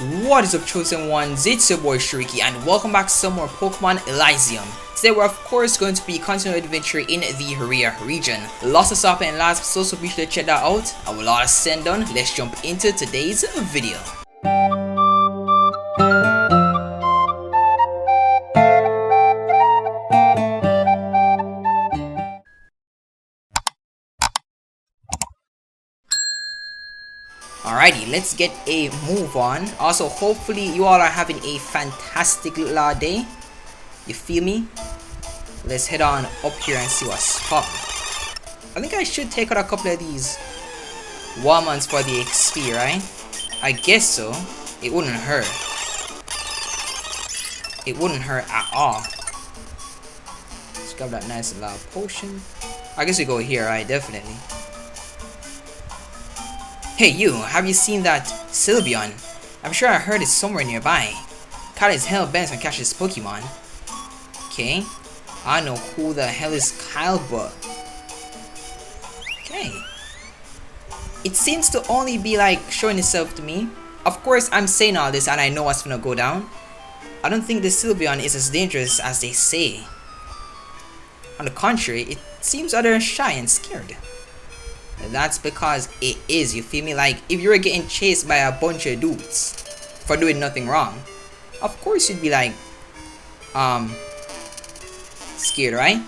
What is up, chosen ones? It's your boy Shariki and welcome back to some more Pokemon Elysium. Today we're of course going to be continuing adventure in the Area region. Lots of stuff in last episode, so be sure to check that out. And with all that said done, let's jump into today's video. Alrighty, let's get a move on. Also, hopefully you all are having a fantastic day. You feel me? Let's head on up here and see what's popping. I think I should take out a couple of these Walmans for the XP, right? I guess so. It wouldn't hurt. It wouldn't hurt at all. Let's grab that nice and loud potion. I guess we go here, right? Definitely. Hey you, have you seen that Sylveon? I'm sure I heard it somewhere nearby. Kyle is hell bent on catching this Pokemon. Okay, I know who the hell is Kyle, but okay. It seems to only be like showing itself to me. Of course, I'm saying all this and I know what's gonna go down. I don't think the Sylveon is as dangerous as they say. On the contrary, it seems rather shy and scared. That's because it is, you feel me? Like, if you were getting chased by a bunch of dudes for doing nothing wrong, of course you'd be like, scared, right?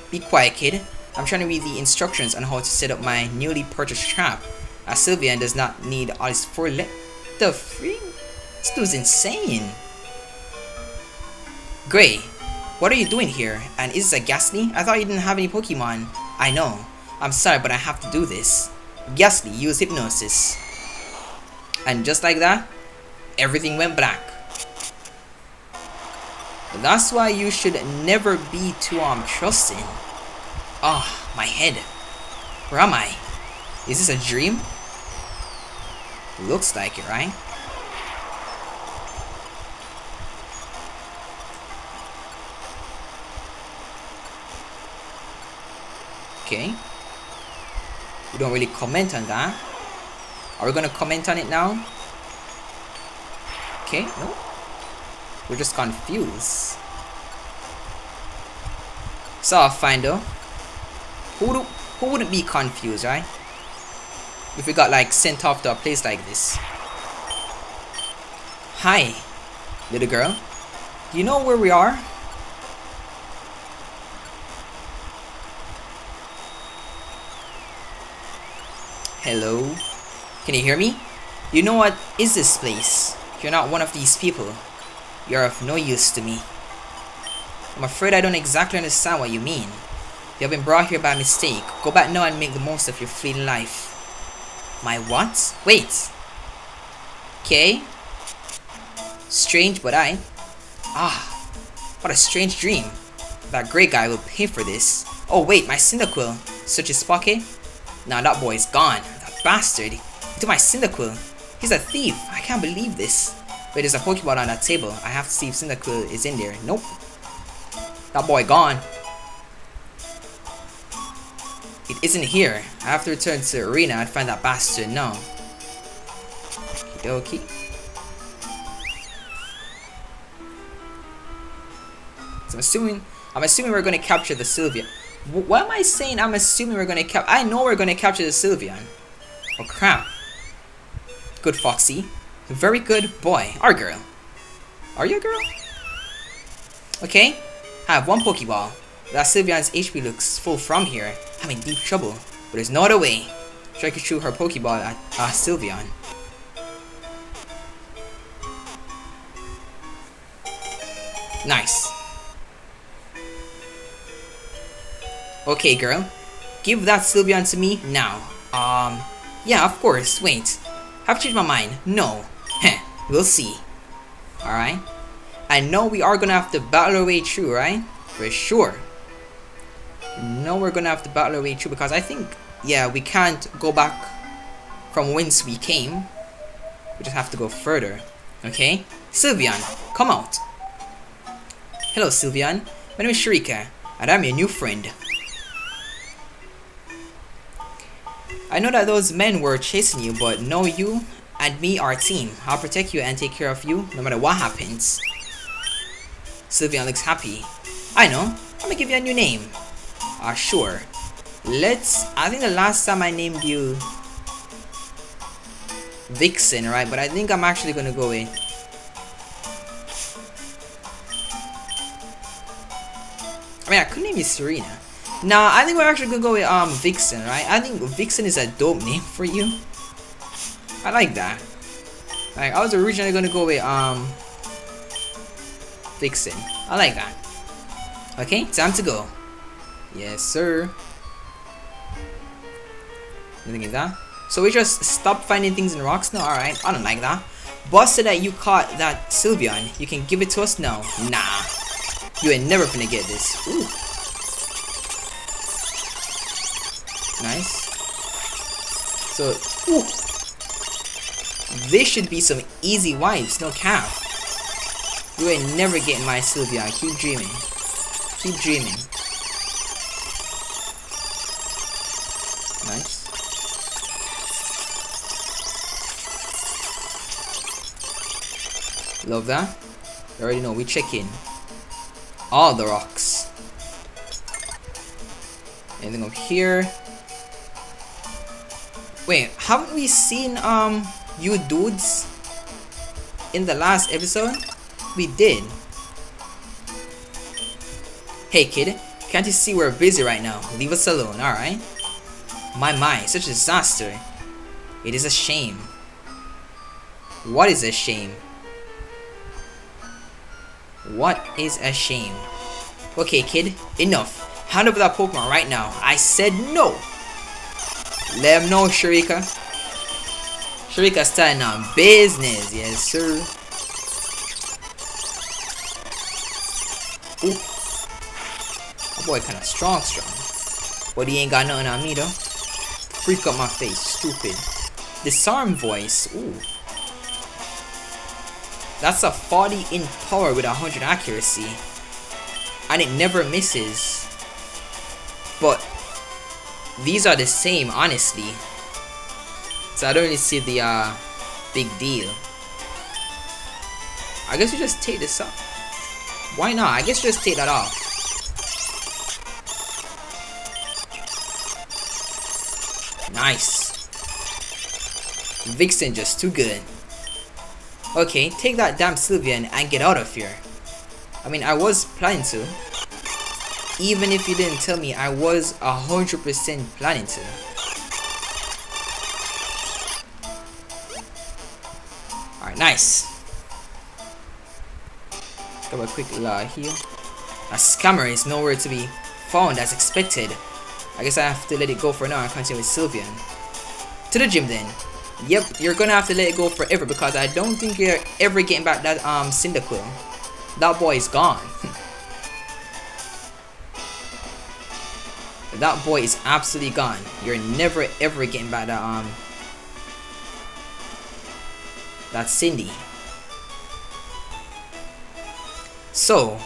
Be quiet, kid. I'm trying to read the instructions on how to set up my newly purchased trap. A Sylveon does not need all his 4 legs. The freak? This dude's insane. Gray, what are you doing here? And is this a Ghastly? I thought you didn't have any Pokemon. I know. I'm sorry, but I have to do this. Ghastly, use hypnosis. And just like that, everything went black. That's why you should never be too trusting. Oh, my head. Where am I? Is this a dream? Looks like it, right? Okay. We don't really comment on that. Are we gonna comment on it now? Okay, no. We're just confused. So fine though. Who wouldn't be confused, right? If we got like sent off to a place like this. Hi, little girl. Do you know where we are? Hello? Can you hear me? You know what is this place? You're not one of these people. You're of no use to me. I'm afraid I don't exactly understand what you mean. You have been brought here by mistake. Go back now and make the most of your fleeting life. My what? Wait. Okay. Strange, but what a strange dream. That great guy will pay for this. Oh wait, my Cyndaquil. Such his pocket? Now that boy's gone. That bastard. He took my Cyndaquil. He's a thief. I can't believe this. Wait, there's a Pokeball on that table. I have to see if Cyndaquil is in there. Nope. That boy gone. It isn't here. I have to return to the arena and find that bastard now. Okie dokie. So I'm assuming we're gonna capture the Sylveon. What am I saying? I'm assuming we're gonna I know we're gonna capture the Sylveon. Oh crap. Good Foxy. Very good boy. Or girl. Are you a girl? Okay. I have one Pokeball. That Sylveon's HP looks full from here. I'm in deep trouble. But there's no other way. Shariki threw her Pokeball at Sylveon. Nice. Okay, girl. Give that Sylveon to me now. Yeah, of course. Wait. Have changed my mind. No. Heh. We'll see. Alright. I know we are gonna have to battle our way through, right? For sure. No, we're gonna have to battle our way through because I think, yeah, we can't go back from whence we came. We just have to go further. Okay? Sylveon, come out. Hello, Sylveon. My name is Shariki, and I'm your new friend. I know that those men were chasing you, but no, you and me are a team. I'll protect you and take care of you no matter what happens. Sylveon looks happy. I know. I'm gonna give you a new name. Sure. I think the last time I named you Vixen, right? But I think I'm actually gonna go with I could name you Serena. Nah, I think we're actually gonna go with Vixen, right? I think Vixen is a dope name for you. I like that. Like, I was originally gonna go with Vixen. I like that. Okay, time to go. Yes, sir. Anything in that? So we just stop finding things in rocks now? Alright, I don't like that. Boss said that you caught that Sylveon. You can give it to us now. Nah. You ain't never gonna get this. Ooh. Nice. So, ooh. This should be some easy wipes, no cap. You ain't never getting my Sylveon. Keep dreaming. Keep dreaming. Nice. Love that. You already know, we check in all the rocks. Anything up here? Wait, haven't we seen you dudes in the last episode? We did. Hey kid, can't you see we're busy right now? Leave us alone, alright? My, such a disaster. It is a shame. What is a shame? What is a shame? Okay kid, enough. Hand over that Pokemon right now. I said no. Let him know, Sharika. Sharika's starting on business. Yes, sir. Ooh. That boy kinda strong. But he ain't got nothing on me though. Freak up my face, stupid. Disarm voice. Ooh. That's a 40 in power with 100 accuracy. And it never misses. But these are the same, honestly. So I don't really see the big deal. I guess we just take this off. Why not? I guess just take that off. Nice. Vixen just too good. Okay, take that damn Sylveon and get out of here. I mean, I was planning to. Even if you didn't tell me, I was 100% planning to. Alright, nice. Have a quick heal. A scammer is nowhere to be found as expected. I guess I have to let it go for now and continue with Sylveon. To the gym then. Yep, you're gonna have to let it go forever because I don't think you're ever getting back that Cyndaquil. That boy is gone. That boy is absolutely gone. You're never ever getting back that Cindy. So,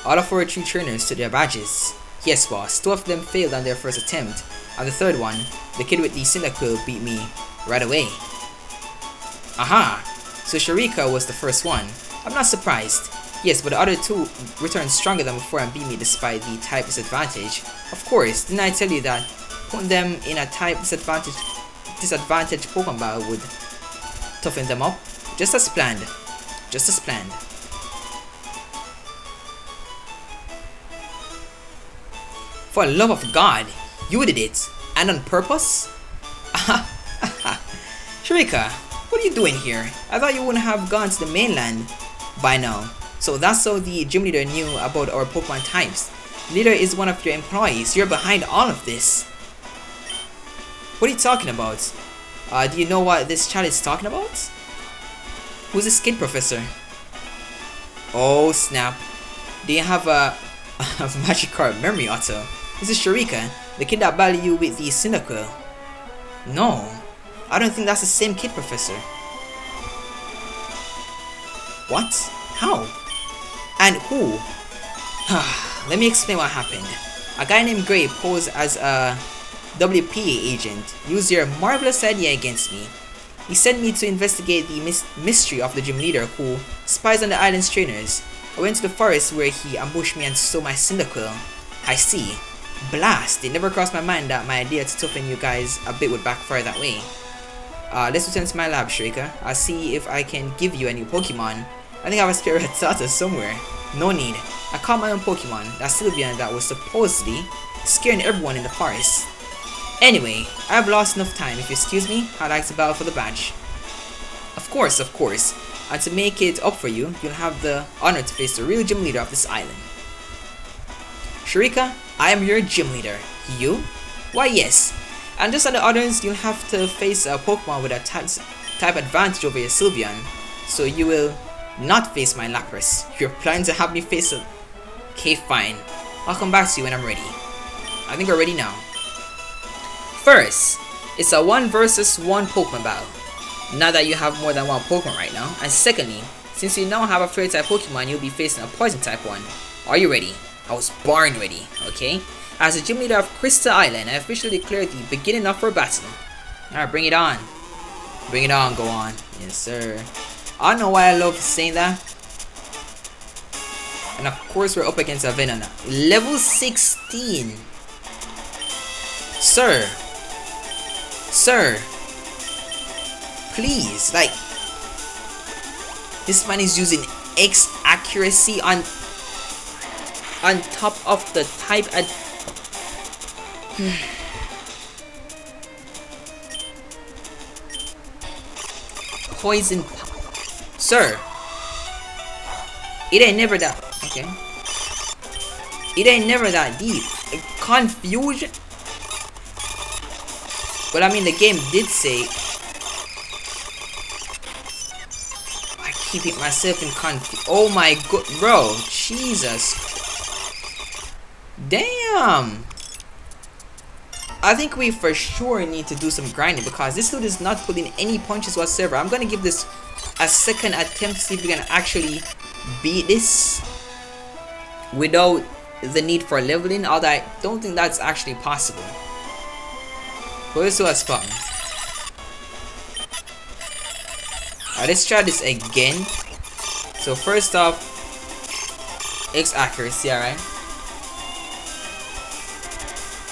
all of our 3 trainers took their badges. Yes, boss. 2 of them failed on their first attempt, and the third one, the kid with the Cyndaquil, beat me right away. Aha! So Sharika was the first one. I'm not surprised. Yes, but the other 2 returned stronger than before and beat me despite the type disadvantage. Of course, didn't I tell you that putting them in a type disadvantage Pokemon battle would toughen them up? Just as planned. Just as planned. For the love of God, you did it, and on purpose? Sharika, what are you doing here? I thought you wouldn't have gone to the mainland by now. So that's how the gym leader knew about our Pokemon types. Leader is one of your employees. You're behind all of this. What are you talking about? Do you know what this child is talking about? Who's this kid, Professor? Oh snap. Do you have a Magikarp memory auto? This is Sharika, the kid that battled you with the Cyndaquil. No, I don't think that's the same kid, Professor. What? How? And who? Let me explain what happened. A guy named Gray posed as a WPA agent, used your marvelous idea against me. He sent me to investigate the mystery of the gym leader who spies on the island's trainers. I went to the forest where he ambushed me and stole my Cyndaquil. I see. Blast! It never crossed my mind that my idea to toughen you guys a bit would backfire that way. Let's return to my lab, Sharika. I'll see if I can give you a new Pokemon. I think I have a spare Rattata somewhere. No need. I caught my own Pokemon, that Sylveon that was supposedly scaring everyone in the forest. Anyway, I have lost enough time. If you excuse me, I'd like to battle for the badge. Of course, of course. And to make it up for you, you'll have the honor to face the real gym leader of this island. Sharika, I am your gym leader. You? Why yes. And just on the others, you'll have to face a Pokemon with a type advantage over your Sylveon. So you will not face my Lapras. You're planning to have me face it. Okay, fine. I'll come back to you when I'm ready. I think we're ready now. First, it's a 1 versus 1 Pokemon battle. Now that you have more than one Pokemon right now. And secondly, since you now have a fairy type Pokemon, you'll be facing a poison type one. Are you ready? I was born ready, okay? As the gym leader of Crysta Island, I officially declared the beginning of our battle. Alright, bring it on. Bring it on, go on. Yes, sir. I don't know why I love saying that. And of course, we're up against a Venona. Level 16. Sir. Sir. Please, like. This man is using X accuracy on top of the type at poison. Sir, it ain't never that. Okay, it ain't never that deep. Confusion. But I mean, the game did say. I keep it myself in confusion. Oh my god, bro, Jesus. Damn. I think we for sure need to do some grinding because this dude is not pulling any punches whatsoever. I'm gonna give this a second attempt to see if we can actually beat this without the need for leveling, although I don't think that's actually possible. But let's do a spot. Alright, let's try this again. So first off, X accuracy, alright.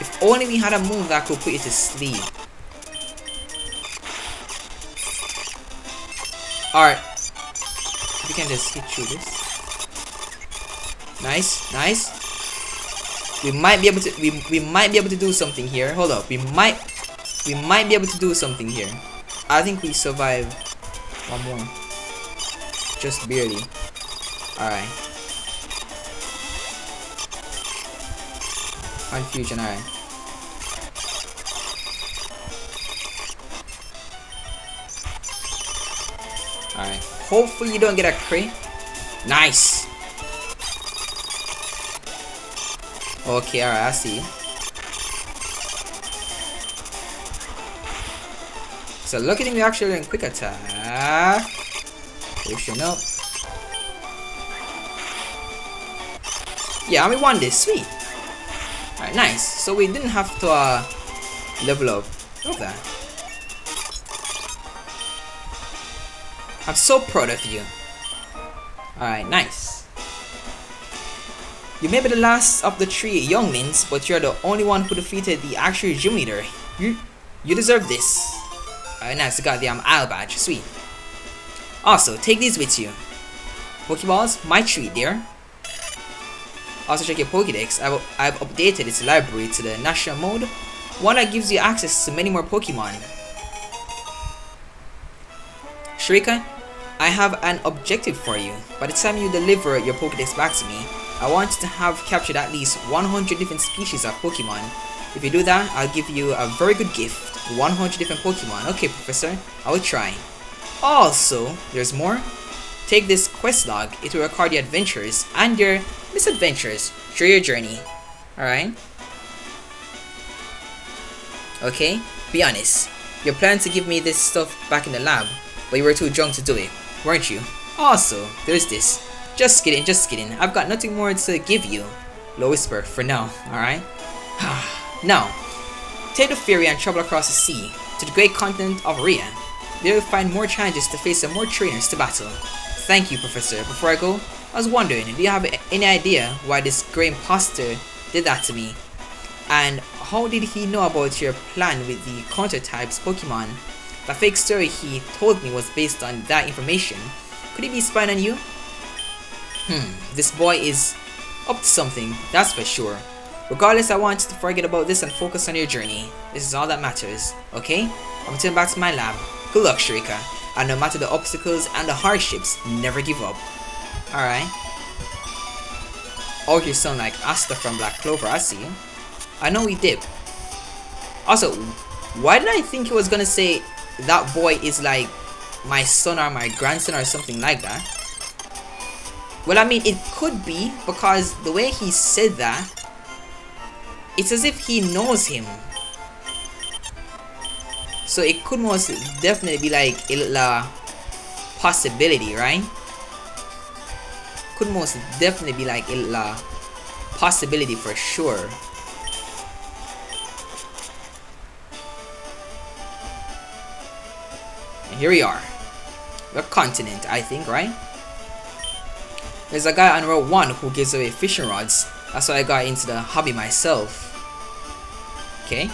If only we had a move that could put you to sleep. Alright. If we can just hit through this. Nice, nice. We might be able to we might be able to do something here. Hold up. We might be able to do something here. I think we survive one more. Just barely. Alright. Confusion, alright. Alright. Hopefully you don't get a crit. Nice. Okay, alright, I see. So lucky thing we actually doing quick attack. Pushing up. Yeah, we won this. Sweet. Alright, nice. So we didn't have to level up. Love that. I'm so proud of you. Alright, nice. You may be the last of the 3 younglings, but you're the only one who defeated the actual gym leader. You deserve this. Alright, nice. You got the Isle badge. Sweet. Also, take these with you. Pokeballs, my treat, dear. Also, check your Pokédex. I've updated its library to the national mode, one that gives you access to many more Pokemon. Sharika, I have an objective for you. By the time you deliver your Pokédex back to me, I want you to have captured at least 100 different species of Pokemon. If you do that, I'll give you a very good gift. 100 different Pokemon. Okay, Professor, I will try. Also, there's more. Take this quest log. It will record your adventures and your misadventures through your journey. Alright? Okay? Be honest. You planned to give me this stuff back in the lab, but you were too drunk to do it, weren't you? Also, there's this. Just kidding, just kidding. I've got nothing more to give you. Low whisper for now, alright? Now, take the ferry and travel across the sea to the great continent of Ria. They will find more challenges to face and more trainers to battle. Thank you, Professor. Before I go, I was wondering, do you have any idea why this grey imposter did that to me? And how did he know about your plan with the counter-types Pokemon? The fake story he told me was based on that information. Could he be spying on you? This boy is up to something, that's for sure. Regardless, I want you to forget about this and focus on your journey. This is all that matters, okay? I'm turning back to my lab. Good luck, Sharika. And no matter the obstacles and the hardships, never give up. Alright. Oh, you sound like Asta from Black Clover, I see you. I know we did. Also, why did I think he was gonna say that boy is like my son or my grandson or something like that? Well, I mean, it could be, because the way he said that, it's as if he knows him. So it could most definitely be like a little possibility, right? Could most definitely be like a little possibility for sure. And here we are. The continent, I think, right? There's a guy on row 1 who gives away fishing rods. That's why I got into the hobby myself. Okay.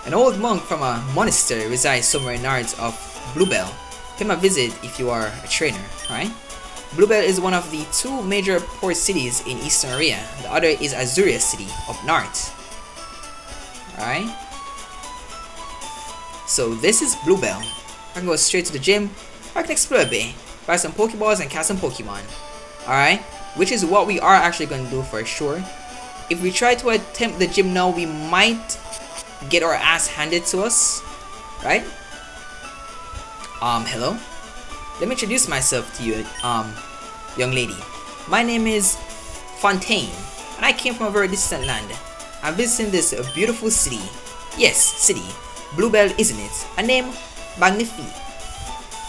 An old monk from a monastery resides somewhere north of Bluebell. Pay him a visit if you are a trainer, right? Bluebell is one of the 2 major port cities in Eastern area. The other is Azuria City, up north. Alright. So this is Bluebell. I can go straight to the gym, or I can explore a bit, buy some Pokeballs and catch some Pokemon. Alright, which is what we are actually going to do for sure. If we try to attempt the gym now, we might get our ass handed to us, right? Hello? Let me introduce myself to you, young lady. My name is Fontaine, and I came from a very distant land. I'm visiting this beautiful city. Yes, city. Bluebell, isn't it? A name? Magnifique.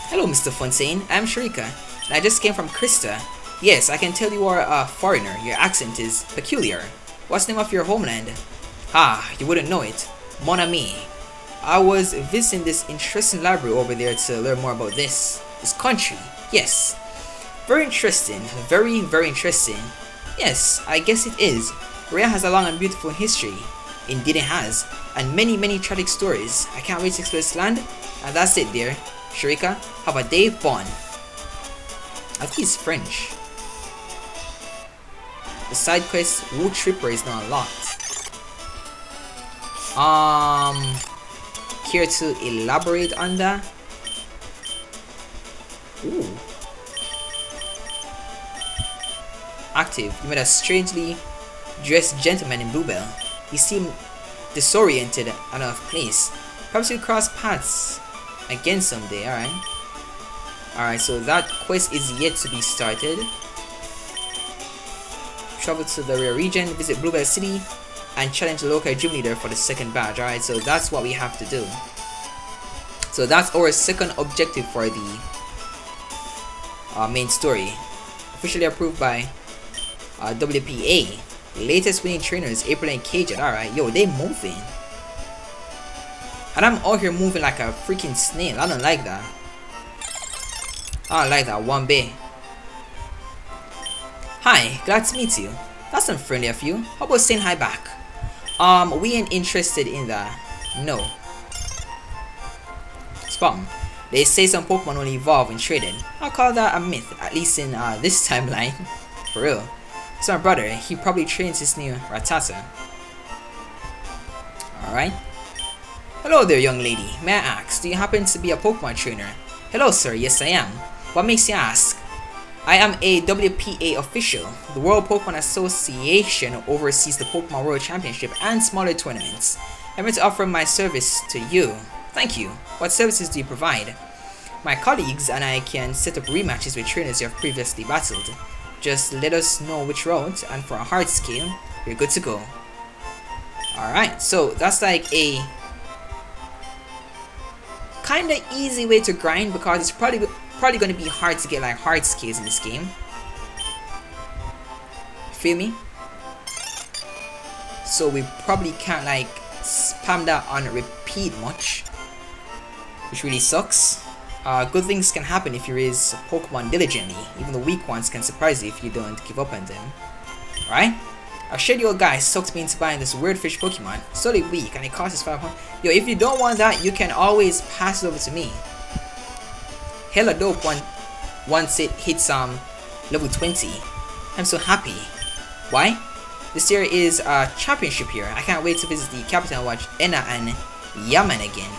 Hello, Mr. Fontaine. I'm Sharika, and I just came from Crysta. Yes, I can tell you are a foreigner. Your accent is peculiar. What's the name of your homeland? Ah, you wouldn't know it. Mon ami. I was visiting this interesting library over there to learn more about this country. Yes. Very interesting. Very, very interesting. Yes, I guess it is. Korea has a long and beautiful history. Indeed it has. And many, many tragic stories. I can't wait to explore this land. And that's it, dear. Sharika, have a day fun. I think he's French. The side quest Wood Tripper is now unlocked. Care to elaborate on that? Ooh. Active. You met a strangely dressed gentleman in Bluebell. He seemed disoriented and out of place. Perhaps we'll cross paths again someday, alright? Alright, so that quest is yet to be started. Travel to the rear region, visit Bluebell City, and challenge the local gym leader for the second badge. Alright, so that's what we have to do. So that's our second objective for the main story. Officially approved by WPA. Latest winning trainers, April and Cajun. Alright, yo, they moving. And I'm out here moving like a freaking snail. I don't like that. I don't like that one bit. Hi, glad to meet you. That's unfriendly of you. How about saying hi back? We ain't interested in that. No. Spot 'em. They say some Pokemon only evolve when traded. I'll call that a myth, at least in this timeline. For real. So my brother, he probably trains his new Rattata. Alright. Hello there, young lady. May I ask, do you happen to be a Pokemon trainer? Hello, sir. Yes, I am. What makes you ask? I am a WPA official. The World Pokemon Association oversees the Pokemon World Championship and smaller tournaments. I'm here to offer my service to you. Thank you. What services do you provide? My colleagues and I can set up rematches with trainers you have previously battled. Just let us know which route, and for a hard scale, you're good to go. Alright, so that's like a kinda easy way to grind, because it's probably going to be hard to get like hard scales in this game. Feel me? So we probably can't like spam that on repeat much, which really sucks. Good things can happen if you raise Pokemon diligently. Even the weak ones can surprise you if you don't give up on them. Alright? Our schedule guy sucked me into buying this weird fish Pokemon. Solely weak and it costs us 500. Yo, if you don't want that, you can always pass it over to me. Hella dope once it hits level 20. I'm so happy. Why? This year is a championship here. I can't wait to visit the capital and watch Enna and Yaman again.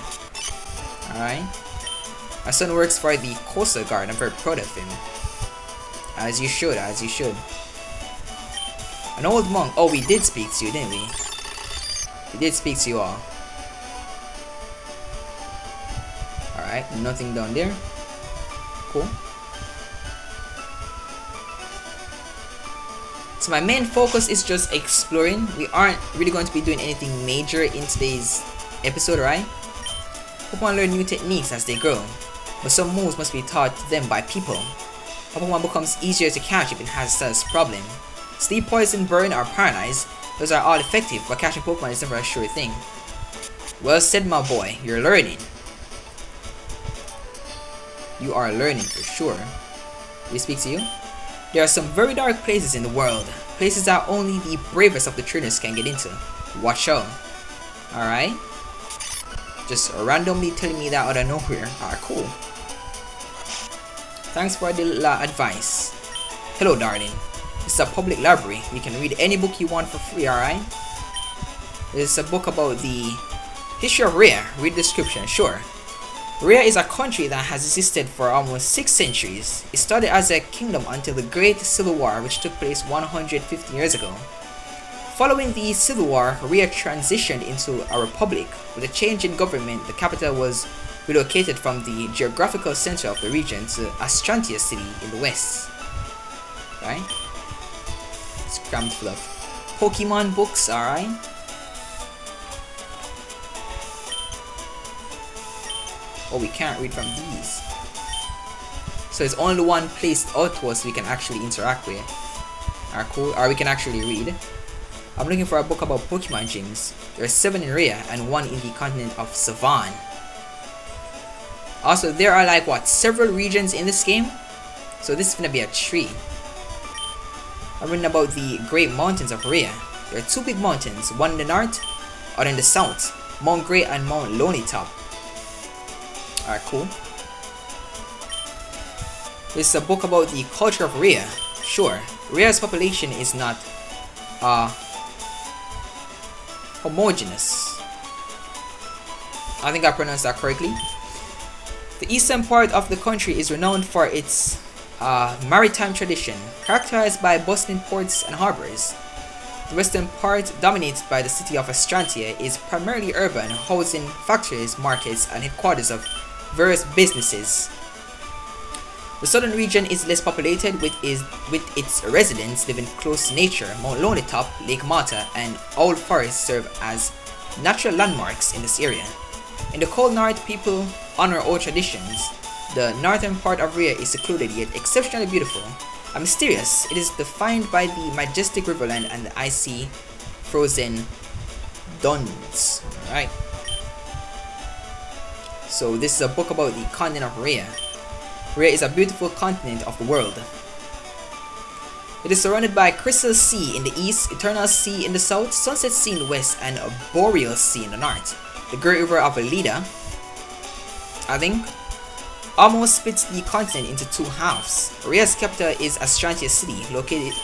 Alright. My son works for the Coastal Guard. I'm very proud of him. As you should, as you should. An old monk. Oh, we did speak to you, didn't we? We did speak to you all. Alright, nothing down there. Cool. So my main focus is just exploring. We aren't really going to be doing anything major in today's episode, right? Pokemon learn new techniques as they grow, but some moves must be taught to them by people. A Pokemon becomes easier to catch if it has a status problem. Sleep, poison, burn, or paralyze, those are all effective, but catching Pokemon is never a sure thing. Well said, my boy, you're learning. You are learning for sure. Did we speak to you? There are some very dark places in the world, places that only the bravest of the trainers can get into. Watch out. Alright? Just randomly telling me that out of nowhere. Alright, cool. Thanks for the advice. Hello, darling. This is a public library. You can read any book you want for free, alright? There's a book about the history of Rhea. Read the description, sure. Rhea is a country that has existed for almost 6 centuries. It started as a kingdom until the Great Civil War, which took place 150 years ago. Following the Civil War, Rhea transitioned into a republic. With a change in government, the capital was relocated from the geographical center of the region to Astrantia City in the west. Right? It's crammed full of Pokemon books, alright? Oh, we can't read from these. So it's only one placed out to us we can actually interact with. Alright, cool. Or we can actually read. I'm looking for a book about Pokemon gyms. There are 7 in Rhea and 1 in the continent of Savan. Also, there are like what, several regions in this game? So this is gonna be a tree. I'm reading about the Great Mountains of Rhea. There are 2 big mountains, one in the north, other in the south. Mount Grey and Mount Lonely Top. Alright, cool. This is a book about the culture of Rhea. Sure, Rhea's population is not homogeneous. I think I pronounced that correctly. The eastern part of the country is renowned for its maritime tradition, characterized by bustling ports and harbors. The western part, dominated by the city of Astrantia, is primarily urban, housing factories, markets, and headquarters of various businesses. The southern region is less populated, with its residents living close to nature. Mount Lonely Top, Lake Mata, and Owl Forest serve as natural landmarks in this area. In the cold north, people honor old traditions. The northern part of Rhea is secluded yet exceptionally beautiful and mysterious. It is defined by the majestic riverland and the icy, frozen dunes. Right. So this is a book about the continent of Rhea. Rhea is a beautiful continent of the world. It is surrounded by Crystal Sea in the east, Eternal Sea in the south, Sunset Sea in the west, and a Boreal Sea in the north. The Great River of Elida, I think, almost splits the continent into 2 halves. Rhea's capital is Astrantia City,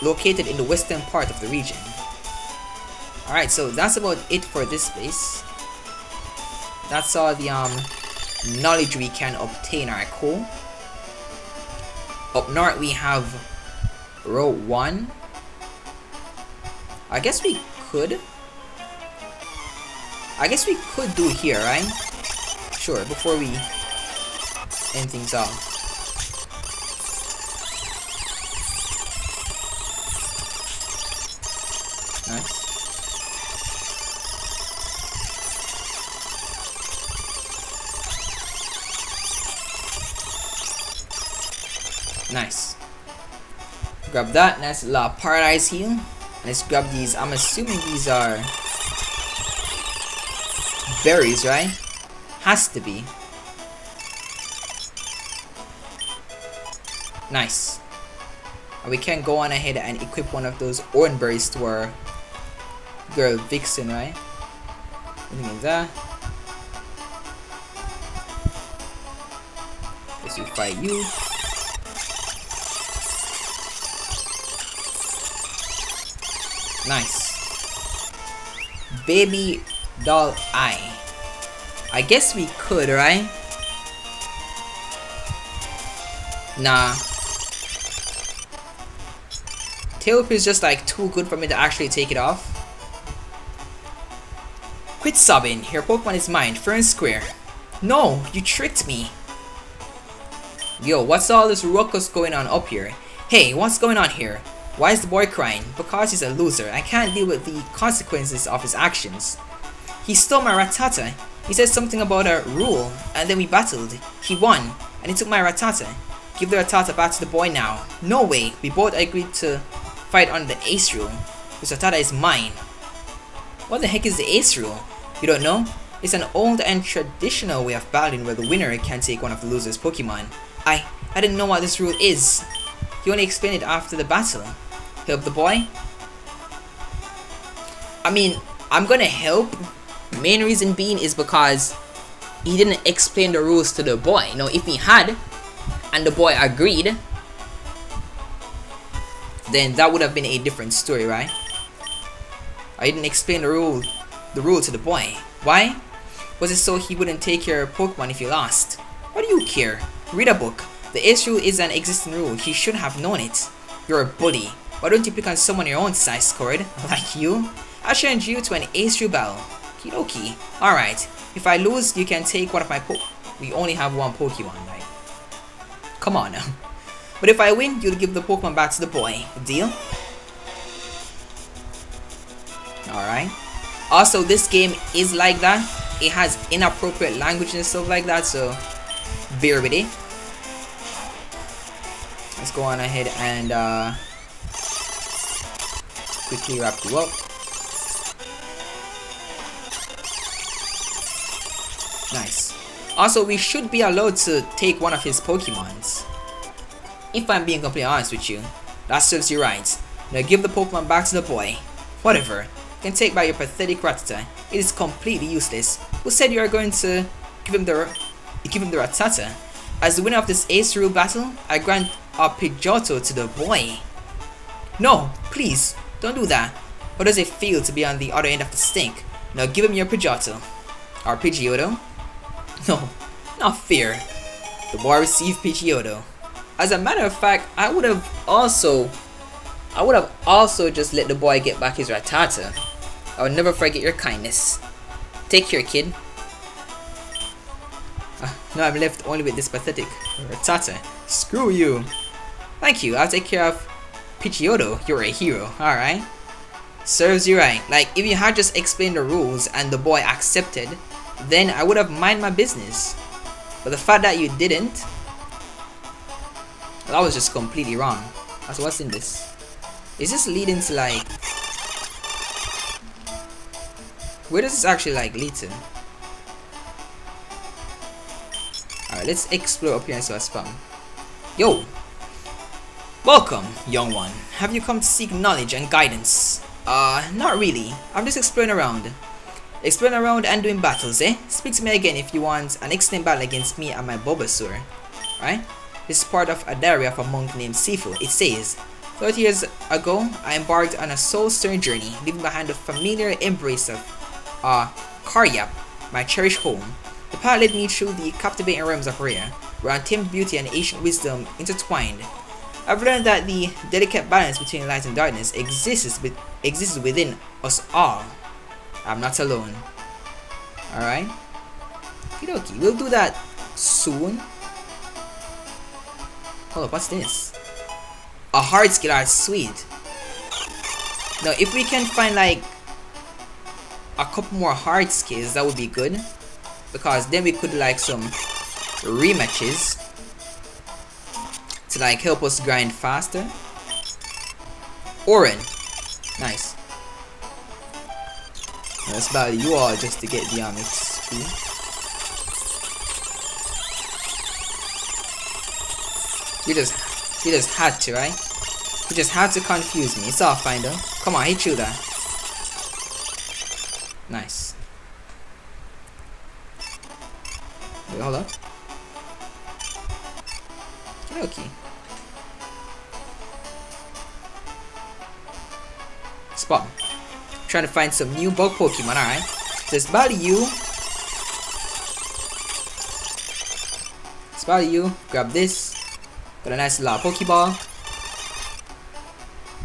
located in the western part of the region. Alright, so that's about it for this place. That's all the knowledge we can obtain. Alright, cool. Up north we have Row 1. I guess we could do it here, right? Sure, before we end things off. Nice. Nice. Grab that. Nice little paradise heal. And let's grab these. I'm assuming these are berries, right? Has to be. Nice. And we can go on ahead and equip one of those orange berries to our girl Vixen, right? Anything like that. Let's do fight you. Nice. Baby doll eye. I guess we could, right? Nah. Tailwhip is just like too good for me to actually take it off. Quit sobbing. Your Pokemon is mine, fair and square. No, you tricked me. Yo, what's all this ruckus going on up here? Hey, what's going on here? Why is the boy crying? Because he's a loser. I can't deal with the consequences of his actions. He stole my Rattata. He said something about a rule, and then we battled. He won, and he took my Rattata. Give the Rattata back to the boy now. No way. We both agreed to fight on the Ace rule. This Rattata is mine. What the heck is the Ace rule? You don't know? It's an old and traditional way of battling where the winner can take one of the loser's Pokemon. I didn't know what this rule is. He only explained it after the battle. Help the boy? I mean, I'm gonna help. Main reason being is because he didn't explain the rules to the boy. Now, if he had, and the boy agreed, then that would have been a different story, right? I didn't explain the rule to the boy. Why? Was it so he wouldn't take your Pokemon if you lost? What do you care? Read a book. The Ace rule is an existing rule. He should have known it. You're a bully. Why don't you pick on someone your own size, Cord? Like you? I'll challenge you to an Ace rule battle. Kidoki. Alright. If I lose, you can take one of my We only have one Pokemon, right? Come on now. But if I win, you'll give the Pokemon back to the boy. Deal? Alright. Also, this game is like that. It has inappropriate language and stuff like that, so bear with it. Let's go on ahead and quickly wrap you up. Nice. Also, we should be allowed to take one of his Pokemons. If I'm being completely honest with you, that serves you right. Now give the Pokemon back to the boy. Whatever. You can take back your pathetic Rattata. It is completely useless. Who said you are going to give him the Rattata? As the winner of this Ace rule battle, I grant a Pidgeotto to the boy. No, please, don't do that. How does it feel to be on the other end of the stink? Now give him your Pidgeotto. Or Pidgeotto? No, not fair. The boy received Pidgeotto. As a matter of fact, I would have also just let the boy get back his Rattata. I would never forget your kindness. Take care, kid. Now I'm left only with this pathetic Rattata. Screw you. Thank you, I'll take care of Pidgeotto. You're a hero, alright? Serves you right. Like, if you had just explained the rules and the boy accepted, then I would have mind my business. But the fact that you didn't, that was just completely wrong. So what's in this? Is this leading to like... Where does this actually like lead to? Alright, let's explore up here and see what's spam. Yo! Welcome, young one. Have you come to seek knowledge and guidance? Not really. I'm just exploring around. Exploring around and doing battles, eh? Speak to me again if you want an extended battle against me and my Bulbasaur. Right? This is part of a diary of a monk named Sifu. It says, 30 years ago, I embarked on a soul-stirring journey, leaving behind the familiar embrace of Karyap, my cherished home. The path led me through the captivating realms of Rhea, where untamed beauty and ancient wisdom intertwined. I've learned that the delicate balance between light and darkness exists within us all. I'm not alone. Alright? Okie, we'll do that soon. Hold up, what's this? A hard skill art, sweet. Now, if we can find like a couple more hard skills, that would be good. Because then we could do like some rematches to like help us grind faster. Oren. Nice. Now let's battle you all just to get the XP. You're just He just had to, right? He just had to confuse me. It's all fine though. Come on, hit you that. Nice. Wait, hold up. Okay. Spot. Trying to find some new bug Pokemon, alright. Just battle you. Let's battle you. Grab this. Got a nice little Pokeball.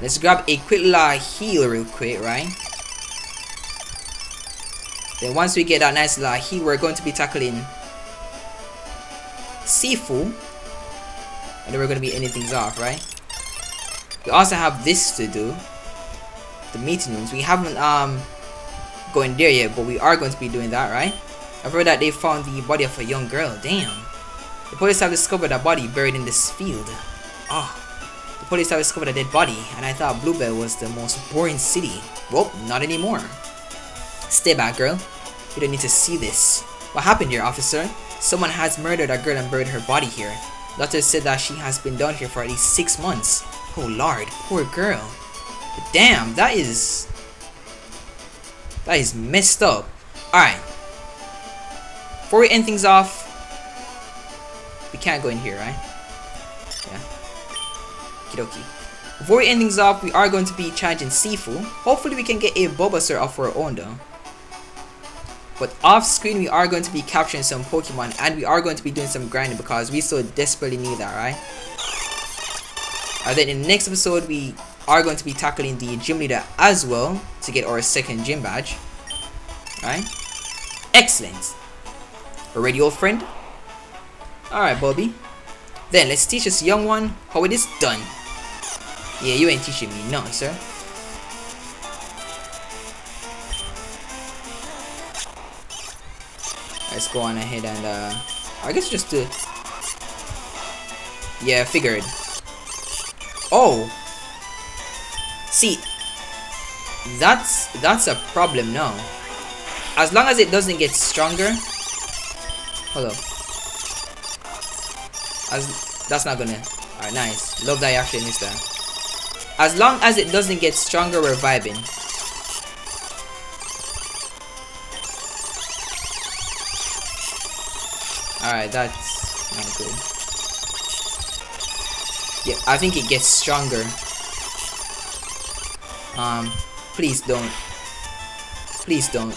Let's grab a quick little heal real quick, right? Then once we get that nice little heal, we're going to be tackling Sifu. And then we're going to be ending things off, right? We also have this to do. The meeting rooms. We haven't going there yet, but we are going to be doing that, right? I've heard that they found the body of a young girl. Damn. The police have discovered a body buried in this field. Oh. The police have discovered a dead body, and I thought Bluebell was the most boring city. Well, not anymore. Stay back, girl. You don't need to see this. What happened here, officer? Someone has murdered a girl and buried her body here. Doctor said that she has been down here for at least 6 months. Oh lord, poor girl. But damn, that is messed up. Alright. Before we end things off, we can't go in here, right? Yeah. Okie. Before we end things off, we are going to be challenging Sifu. Hopefully we can get a Bulbasaur of our own though. But off screen we are going to be capturing some Pokemon, and we are going to be doing some grinding because we so desperately need that, right? And then in the next episode we are going to be tackling the gym leader as well to get our second gym badge. Right? Excellent. We're ready, old friend? Alright, Bobby. Then let's teach this young one how it is done. Yeah, you ain't teaching me, no, sir. Let's go on ahead and I guess just do. Yeah, figured. Oh. See, that's a problem now. As long as it doesn't get stronger. Hold up. That's not gonna. Alright, nice. Love that you actually missed that. As long as it doesn't get stronger, we're vibing. Alright, that's not good. Yeah, I think it gets stronger. Please don't. Please don't.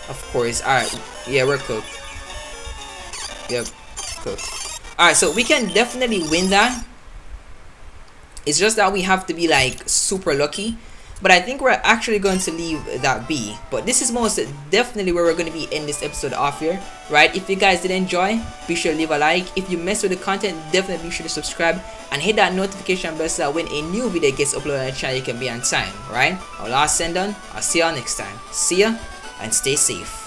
Of course. Alright, yeah, we're cooked. Yep, cooked. Alright, so we can definitely win that. It's just that we have to be like super lucky. But I think we're actually going to leave that be. But this is most definitely where we're going to be in this episode off here, right? If you guys did enjoy, be sure to leave a like. If you mess with the content, definitely be sure to subscribe and hit that notification bell so that when a new video gets uploaded on the channel, you can be on time, right? I'll send on. I'll see y'all next time. See ya and stay safe.